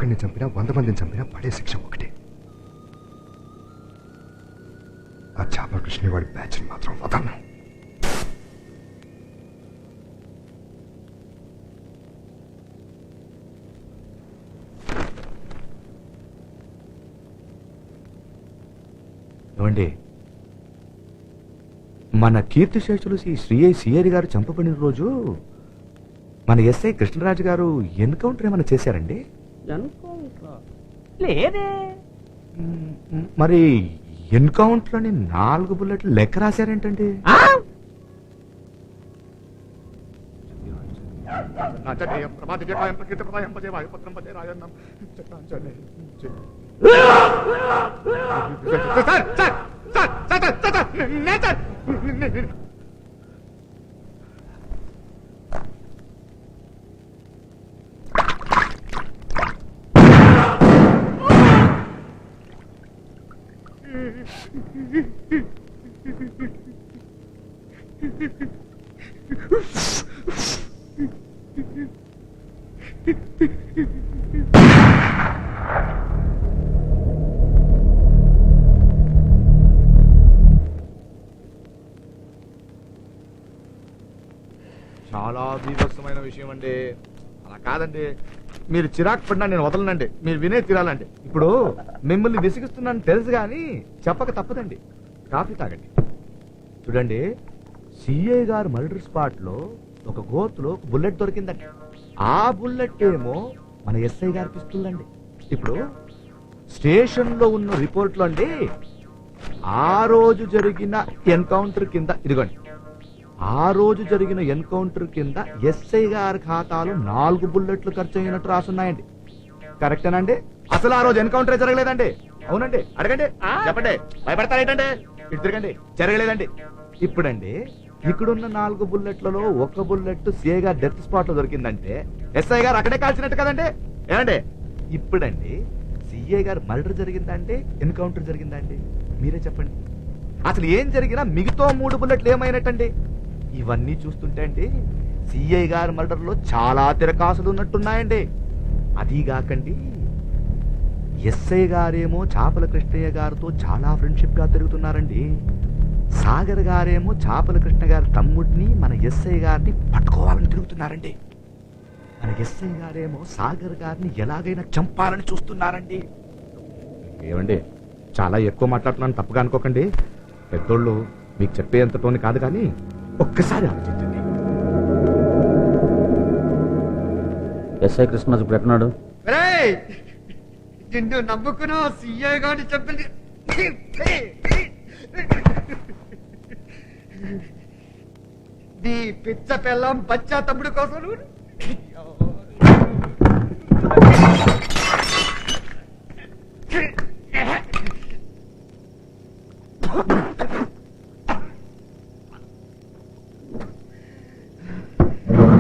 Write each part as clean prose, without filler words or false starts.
ఒకరిని చంపినా 100 మందిని చంపినా పడే శిక్ష ఒకటే. ఆ చాపల కృష్ణ వాడి బ్యాచ్ని మాత్రం వదలను. ఏమండి, మన కీర్తిశేషులు శ్రీ సిఐరి గారు చంపబడిన రోజు మన ఎస్ఐ కృష్ణరాజు గారు ఎన్కౌంటర్ ఏమైనా చేశారండి? లేదే. మరి ఎన్కౌంటర్ అని 4 బుల్లెట్లు లెక్క రాశారేంటండి? చాలా బీభత్సమైన విషయం అండి. అలా కాదండి, మీరు చిరాకు పడినా నేను వదలనండి. మీరు వినే తీరాలండి. ఇప్పుడు మిమ్మల్ని విసిగిస్తున్నాను తెలుసు కానీ చెప్పక తప్పదండి. కాఫీ తాగండి. చూడండి, సిఐ గారు మర్డర్ స్పాట్ లో ఒక గోతులో బుల్లెట్ దొరికిందండి. ఆ బుల్లెట్ ఏమో మన ఎస్ఐ గారి పిస్తూల్ అండి. ఇప్పుడు స్టేషన్ లో ఉన్న రిపోర్ట్ లో అండి ఆ రోజు జరిగిన ఎన్కౌంటర్ కింద ఇదిగోండి, ఆ రోజు జరిగిన ఎన్కౌంటర్ కింద ఎస్ఐ గారి ఖాతాలో 4 బుల్లెట్లు ఖర్చు అయినట్టు రాసున్నాయండి. కరెక్టేనండి? అసలు ఆ రోజు ఎన్కౌంటర్ జరగలేదండి. అవునండి, అడగండి, చెప్పండి. భయపడతారేంటండి? ఇటు తిరగండి. జరగలేదండి. ఇప్పుడండి ఇక్కడున్న 4 బుల్లెట్లలో 1 బుల్లెట్ సిఐ గారు డెత్ స్పాట్ లో దొరికిందంటే ఎస్ఐ గారు అక్కడే కాల్చినట్టు కదండి. ఏమండి, ఇప్పుడండి సిఐ గారు మర్డర్ జరిగిందంటే ఎన్కౌంటర్ జరిగిందండి? మీరే చెప్పండి. అసలు ఏం జరిగినా మిగతా 3 బుల్లెట్లు ఏమైనట్టండి? ఇవన్నీ చూస్తుంటే అండి సిఐ గారి మర్డర్ లో చాలా తిరకాసులు ఉన్నట్టున్నాయండి. అదీగాకండి ఎస్ఐ గారేమో చాపల కృష్ణయ్య గారితో చాలా ఫ్రెండ్షిప్ గా తిరుగుతున్నారండి. సాగర్ గారేమో చాపల కృష్ణ గారి తమ్ముడిని మన ఎస్ఐ గారిని పట్టుకోవాలని తిరుగుతున్నారండి. మన ఎస్ఐ గారేమో సాగర్ గారిని ఎలాగైనా చంపాలని చూస్తున్నారండి. ఏమండి, చాలా ఎక్కువ మాట్లాడుతున్నాను, తప్పుగా అనుకోకండి. పెద్దోళ్ళు మీకు చెప్పేంతటోని కాదు, కానీ ఒక్కసారి ఆలోచించండి. ఎస్ఐ కృష్ణరాజు ఇప్పుడు ఎక్కడున్నాడు? నిన్ను నమ్ముకున్నా సీఐ గారిని చెప్పింది నీ పిచ్చ పిల్లం బచ్చా తమ్ముడు కోసం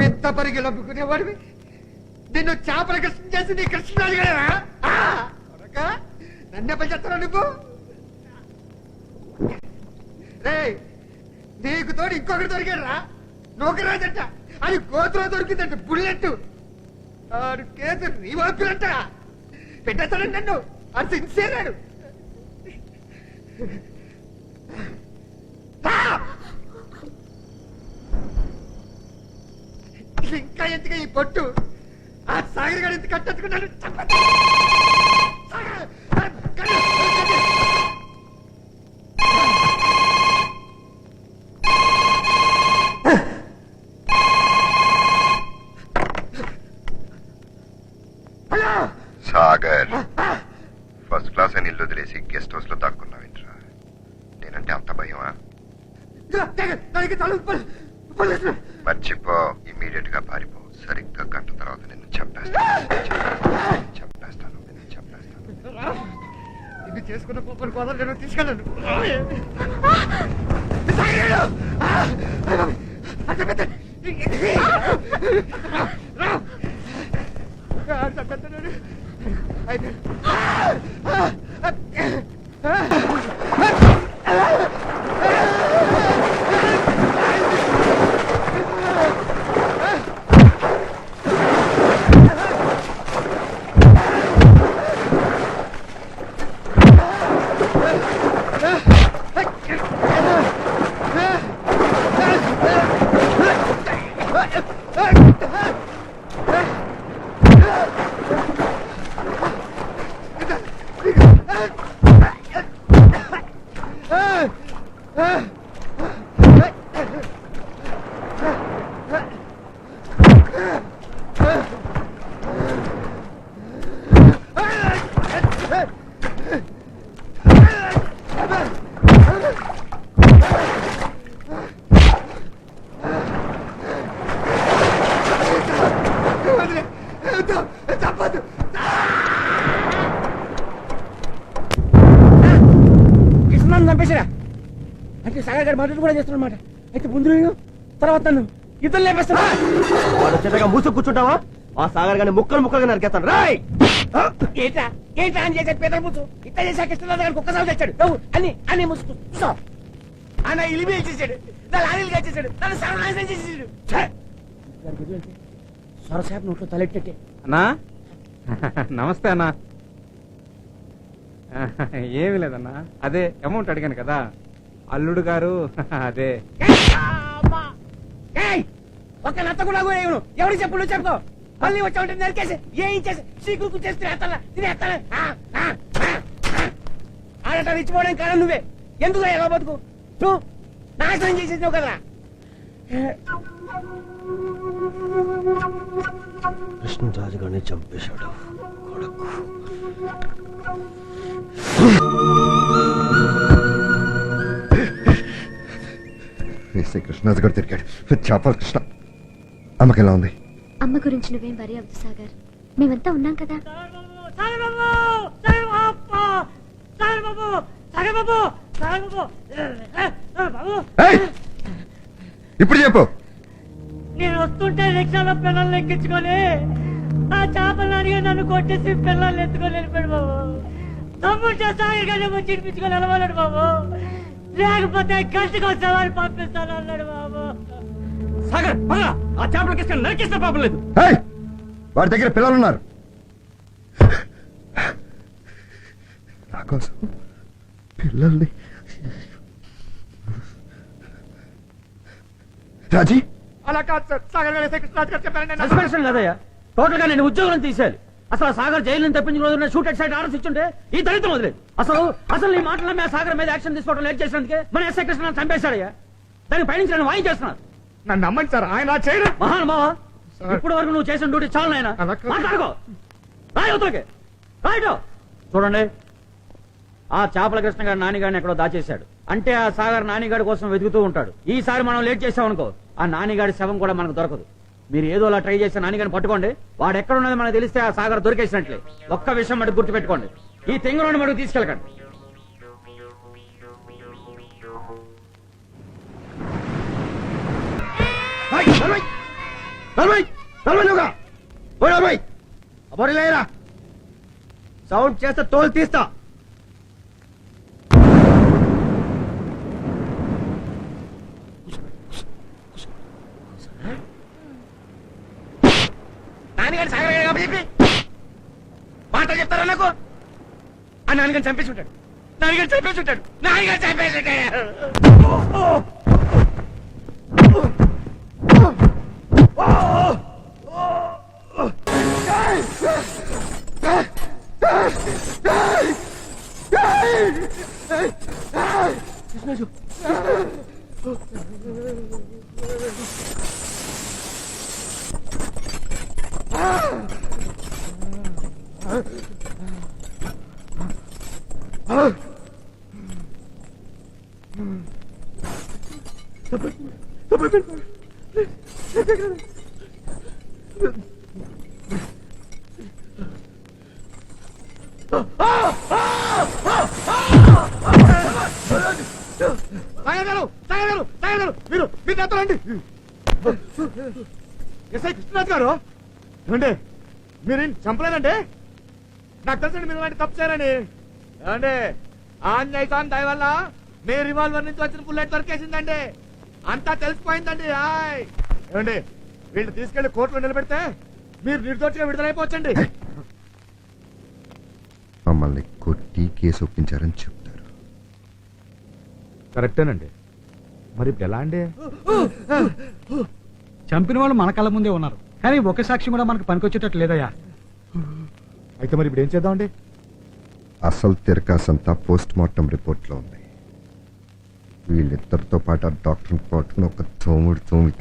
పెద్ద పరిగి నమ్ముకునేవాడివి నిన్ను చేపల కృష్ణ చేసి నీ కృష్ణరాజు గారా? నన్నే పని చేస్తారా నువ్వు? నీకు తోడు ఇంకొకటి దొరికాడురా, నూకరాజంట. అది గోతులో దొరికిందంట బుల్లెట్. ఆడు కేసు రీవాల్పులంట. పెట్టేస్తాడు నన్ను. అది సిన్సియరాడు. ఇంకా ఎందుకు ఈ పొట్టు? ఆ సాగర్ గారు ఎంత కట్టెత్తుకున్నాడు. సాగర్, ఫస్ట్ క్లాస్ అని ఇల్లు వదిలేసి గెస్ట్ హౌస్ లో దాక్కున్నావేంట్రా? నేనంటే అంత భయమా? మర్చిపో, ఇమీడియట్ గా పారిపో. సరిగ్గా గంట తర్వాత నిన్ను చంపేస్తాను. ఇది చేసుకున్న కోపం కోసం నేను తీసుకెళ్ళను. తప్పదు. కృష్ణాన్ని చంపేశారా అంటే సాగర్ గారు మద్దతు కూడా చేస్తున్నమాట. అయితే ముందు నేను తర్వాత నన్ను ఇద్దరు లేపేస్తాను. వాడు చెట్టగా మూసు కూర్చుంటావా? ఆ సాగర్ గారిని ముక్కలు ముక్కలుగా నరికేస్తాను. రాయ్ ఏంటా ఏంటా అని చేసే పేదల ముచ్చు ఇట్లా చేసా కృష్ణనాథ్ గారికి ఒక్కసారి తెచ్చాడు. నువ్వు అన్ని అన్ని ముసుకు చూసావు అన్న ఇలిమి చేసాడు, నా లారీలు చేసాడు, నన్ను సర్వనాశనం చేసేసాడు. సొరసాబ్ నోట్లో తలెట్టే. అన్నా నమస్తే అన్నా. ఏమి లేదన్నా, అదే అమౌంట్ అడిగాను కదా అల్లుడు గారు. అదే ఒక నత్త కూడా ఎవరికి చెప్పు, నువ్వు చెప్పుకో. మళ్ళీ వచ్చా ఉంటే నరికేసి ఏం చేసి సీకులు చేసి తినేస్తాను. ఆడట ఇచ్చిపోవడం కారణం నువ్వే. ఎందుకు ఎలా బతుకు నువ్వు నాశనం చేసేసావు కదా. కృష్ణరాజు గారిని చంపేశాడు కొడుకు. ఎస్ఐ కృష్ణరాజు గారు తిరిగాడు. చేపల కృష్ణ అమ్మకి ఎలా ఉంది? అమ్మ గురించి నువ్వేం వరి అవ్వదు సాగర్, మేమంతా ఉన్నాం కదా. ఏయ్! ఇప్పుడు చెప్పు. నేను వస్తుంటే రిక్షాలో పిల్లల్ని ఎక్కించుకొని ఆ చేపలు అడిగి నన్ను కొట్టేసి పిల్లల్ని ఎత్తుకొని వెళ్ళిపోయాడు బాబు. తమ్ముంటే సాగర్గానే వచ్చి ఇడిపించుకొని వెళ్ళమన్నాడు బాబు. లేకపోతే గంటకు వచ్చేవారు పంపిస్తాను అన్నాడు బాబు. సాగర్ పగలా ఆ చేపలకి నరికేస్తే పాపం లేదు. ఏయ్! వాడి దగ్గర పిల్లలు ఉన్నారు. నా కోసం పిల్లల్ని రాజీ అలా కాదు సార్, సాగర్ గారు ఎస్ఐ కృష్ణరాజు గారు చెప్పారండి. సస్పెన్షన్ కదయ్యా, టోటల్ గా నేను ఉద్యోగం తీసేయాలి. అసలు ఆ సాగర్ జైలు నుంచి తప్పించుకున్న షూట్ ఎట్ సైడ్ ఆర్డర్స్ ఇచ్చుంటే ఈ దళితం వదిలేదు. అసలు ఈ మాటల మీద సాగర్ మీద యాక్షన్ తీసుకోవడం లేట్ చేసినందుకే మన ఎస్ఐ కృష్ణ చంపేశాడయ్యా. దానికి పైనుంచి నన్ను వాయించేస్తున్నారు. నన్ను నమ్మండి సార్, ఆయన చేయడం. మహానుభావ, సార్. ఇప్పటి వరకు నువ్వు చేసిన డ్యూటీ చాలు నాయన. అలా కాదు. మాట్లాడుకో, రాయవతలకి రాయటో. చూడండి, ఆ చేపల కృష్ణ గారు నానిగాడిని ఎక్కడో దాచేశాడు. అంటే ఆ సాగర్ నానిగాడి కోసం వెతుకుతూ ఉంటాడు. ఈసారి మనం లేట్ చేసామనుకో ఆ నానిగాడి శవం కూడా మనకు దొరకదు. మీరు ఏదో అలా ట్రై చేసి నానిగాడిని పట్టుకోండి. వాడు ఎక్కడ ఉన్నది మనకు తెలిస్తే ఆ సాగర్ దొరికేసినట్లే. ఒక్క విషయం మటు గుర్తు పెట్టుకోండి, ఈ తెంగులోని మటుకు తీసుకెళ్ళకండి. సౌండ్ చేస్తే తోలు తీస్తా. నాన్నగారు సాగర్ గారు కాబట్టి చెప్పి మాటలు చెప్తారా నాకు? ఆ నాన్నగారు చంపేసి ఉంటాడు, నాన్నగారు చంపేసి ఉంటాడు, నాన్నగారు చంపేసి ఉంటాడు. మీరు ఎత్తరండి. ఎస్ఐ కృష్ణరాజు గారు ఏమండి, మీరు చంపలేదండి. నాకు తెలుసండి మీరు ఇలాంటి తప్పు చేయాలని. ఏమండి, ఆంజనేయ స్వామి దయ వల్ల మీ రివాల్వర్ నుంచి వచ్చిన బుల్లెట్ దొరికేసిందండి. అంతా తెలిసిపోయిందండి. ఏమండి, వీళ్ళు తీసుకెళ్లి కోర్టులో నిలబెడితే మీరు నిర్దోషిగా విడుదలైపోవచ్చండి. మమ్మల్ని కొట్టి కేసు ఒప్పించారని చెప్తారు. కరెక్టేనండి. మరి ఇప్పుడు ఎలా అండి? చంపిన వాళ్ళు మన కళ్ళ ముందే ఉన్నారు, కానీ ఒక సాక్షి కూడా మనకు పనికొచ్చేటట్టు లేదయ్యా. అయితే మరి ఇప్పుడు ఏం చేద్దామండి? అసలు తిరకాసంతా పోస్ట్ మార్టం రిపోర్ట్లో ఉంది. వీళ్ళిద్దరితో పాటు ఆ డాక్టర్ని పట్టుకుని ఒక తోముడు తోమి